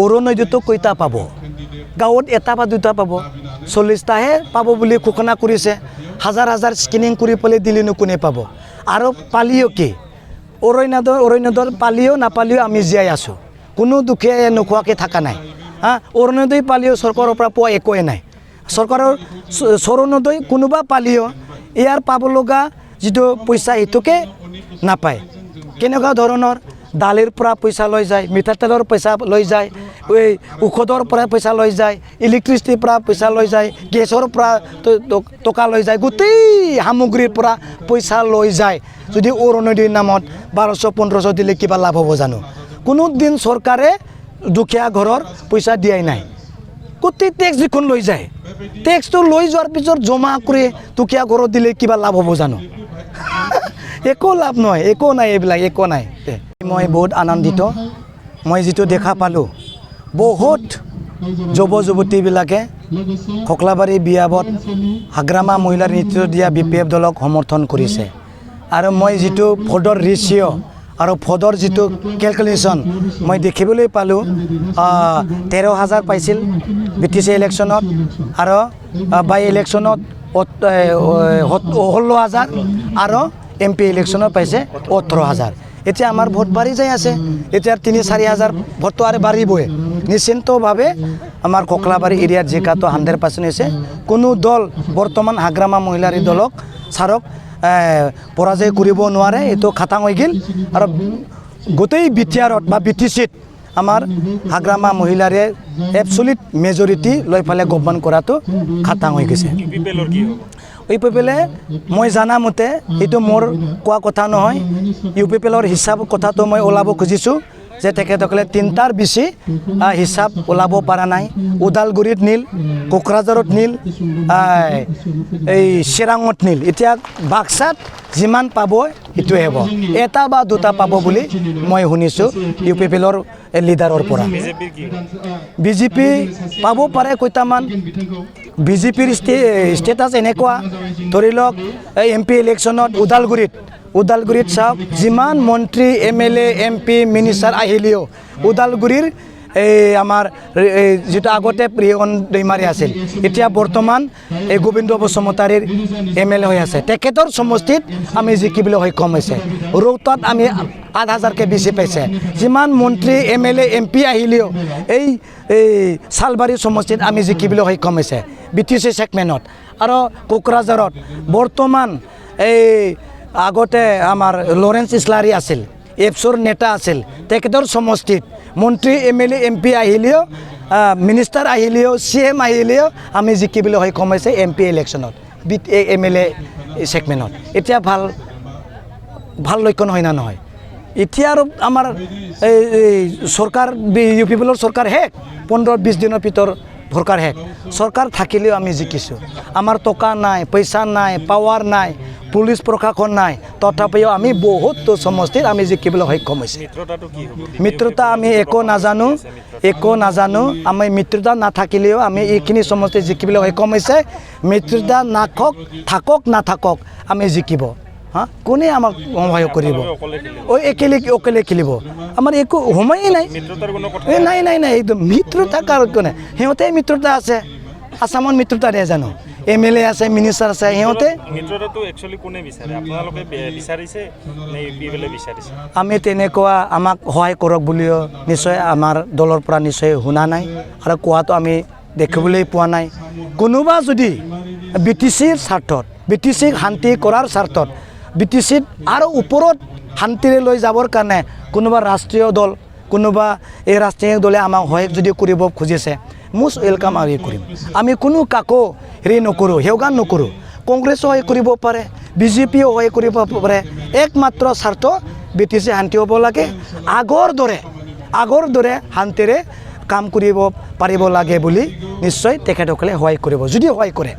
অৰুণোদয়টো কেইটা পাব গাঁৱত এটা বা দুটা পাব 40টাহে পাব বুলি ঘোষণা কৰিছে হাজাৰ হাজাৰ স্কেনিং কৰি পেলাই দিলেনো কোনে পাব আৰু পালিও কি অৰুণোদয় পালিও নাপালিও আমি জীয়াই আছোঁ কোনো দুখীয়া নোখোৱাকৈ থকা নাই অৰুণোদয় পালিও চৰকাৰৰ পৰা পোৱা একোৱে নাই চৰকাৰৰ অৰুণোদয় কোনোবা পালিও ইয়াৰ পাব লগা যিটো পইচা সেইটোকে নাপায় কেনেকুৱা ধৰণৰ দালিৰ পৰা পইচা লৈ যায় মিঠাতেলৰ পইচা লৈ যায় ঔষধৰ পৰা পইচা লৈ যায় ইলেক্ট্ৰিচিটিৰ পৰা পইচা লৈ যায় গেছৰ পৰা টকা লৈ যায় গোটেই সামগ্ৰীৰ পৰা পইচা লৈ যায় যদি অৰুণোদয়ৰ নামত 1200-1500 দিলে কিবা লাভ হ'ব জানো কোনো দিন চৰকাৰে দুখীয়া ঘৰৰ পইচা দিয়াই নাই গোটেই টেক্স যিখন লৈ যায় টেক্সটো লৈ যোৱাৰ পিছত জমা কৰি দুখীয়া ঘৰত দিলে কিবা লাভ হ'ব জানো একো লাভ নহয় একো নাই এইবিলাক একো নাই মই বহুত আনন্দিত মই যিটো দেখা পালোঁ বহুত যুৱ যুৱতীবিলাকে খকলাবাৰী বিয়াবত হাগ্ৰামা মহিলাৰ নেতৃত্ব দিয়া BPF দলক সমৰ্থন কৰিছে আৰু মই যিটো ভোটৰ ৰেচিঅ' আৰু ভোটৰ যিটো কেলকুলেশ্যন মই দেখিবলৈ পালোঁ 13,000 পাইছিল BTC ইলেকশ্যনত আৰু বাই ইলেকশ্যনত 16,000 আৰু MP ইলেকশ্যনত পাইছে 18,000 এতিয়া আমাৰ ভোট বাঢ়ি যাই আছে এতিয়া 3-4 হাজাৰ ভোটটো আৰু বাঢ়িবই নিশ্চিন্তভাৱে আমাৰ খকলাবাৰী এৰিয়াত জিকাটো 100% হৈছে কোনো দল বৰ্তমান হাগ্ৰামা মহিলাৰ দলক ছাৰক পৰাজয় কৰিব নোৱাৰে এইটো খাটাং হৈ গ'ল আৰু গোটেই বিটিআৰত বা BTCত আমাৰ হাগ্ৰামা মহিলাৰে এবছলিউট মেজৰিটি লৈ পেলাই গভৰ্ণ কৰাটো খাটাং হৈ গৈছে UPPলে মই জানা মতে এইটো মোৰ কোৱা কথা নহয় UPPলৰ হিচাপ কথাটো মই ওলাব খুজিছোঁ যে তেখেতসকলে 3টাৰ বেছি হিচাপ ওলাব পৰা নাই ওদালগুৰিত নীল কোকৰাঝাৰত নীল এই চিৰাঙত নীল এতিয়া বাক্সাত যিমান পাব সেইটোৱে হ'ব এটা বা দুটা পাব বুলি মই শুনিছোঁ UPPলৰ লিডাৰৰ পৰা বিজেপি পাব পাৰে কেইটামান বিজেপিৰ ষ্টেটাছ এনেকুৱা ধৰি লওক MP ইলেকশ্যনত ওদালগুৰিত চাওক যিমান মন্ত্ৰী MLA MP মিনিষ্টাৰ আহিলেও ওদালগুৰিৰ এই আমাৰ যেটা আগতে প্ৰিয়ন দৈমাৰী আছিল এতিয়া বৰ্তমান এই গোবিন্দ বসুমতাৰীৰ MLA হৈ আছে তেখেতৰ সমষ্টিত আমি জিকিবলৈ সক্ষম হৈছে ৰৌতাত আমি 8,000কে বেছি পাইছে যিমান মন্ত্ৰী MLA MP আহিলেও এই সালবাৰী সমষ্টিত আমি জিকিবলৈ সক্ষম হৈছে BTC সেগমেণ্টত আৰু কোকৰাঝাৰত বৰ্তমান এই আগতে আমাৰ লৰেন্স ইছলাৰী আছিল এপছৰ নেতা আছিল তেখেতৰ সমষ্টিত মন্ত্ৰী MLA MP আহিলেও মিনিষ্টাৰ আহিলেও CM আহিলেও আমি জিকিবলৈ সক্ষম হৈছে MP ইলেকশ্যনত MLA সেগমেণ্টত এতিয়া ভাল লক্ষণ হয় না নহয় এতিয়া আৰু আমাৰ চৰকাৰ UPPলৰ চৰকাৰ শেষ 15-20 দিনৰ ভিতৰত ভৰকাৰ শেষ চৰকাৰ থাকিলেও আমি জিকিছোঁ আমাৰ টকা নাই পইচা নাই পাৱাৰ নাই পুলিচ প্ৰশাসন নাই তথাপিও আমি বহুত সমষ্টিত আমি জিকিবলৈ সক্ষম হৈছে মিত্ৰতা আমি একো নাজানো আমি মিত্ৰতা নাথাকিলেও আমি এইখিনি সমষ্টিত জিকিবলৈ সক্ষম হৈছে মিত্ৰতা থাকক নাথাকক আমি জিকিব কোনে আমাক সহায় কৰিব অকলে খেলিব আমাৰ একো সময়েই নাই নাই একদম মিত্ৰতা কাৰণ কোনে সিহঁতে মিত্ৰতা আছে আসামত মিত্ৰতা দিয়ে জানো MLA আছে মিনিষ্টাৰ আছে সিহঁতে মিত্ৰতাটো একচুয়ালি কোনে বিচাৰে আপোনালোকে বিচাৰিছে নে UPPলে বিচাৰিছে আমি তেনেকুৱা আমাক সহায় কৰক বুলিও নিশ্চয় আমাৰ দলৰ পৰা নিশ্চয় শুনা নাই আৰু কোৱাটো আমি দেখিবলৈ পোৱা নাই কোনোবা যদি BTCৰ স্বাৰ্থত BTCক শান্তি কৰাৰ স্বাৰ্থত BTCত আৰু ওপৰত শান্তিৰে লৈ যাবৰ কাৰণে কোনোবা ৰাষ্ট্ৰীয় দল কোনোবা এই ৰাষ্ট্ৰীয় দলে আমাক সহায় যদি কৰিব খুজিছে মোষ্ট ওয়েলকাম আমি কৰিম আমি কোনো কাকো হেৰি নকৰোঁ হেওগান নকৰোঁ কংগ্ৰেছো সহায় কৰিব পাৰে BJPও সহায় কৰিব পাৰে একমাত্ৰ স্বাৰ্থ BTC শান্তি হ'ব লাগে আগৰ দৰে শান্তিৰে কাম কৰিব পাৰিব লাগে বুলি নিশ্চয় তেখেতসকলে সহায় কৰিব যদি সহায় কৰে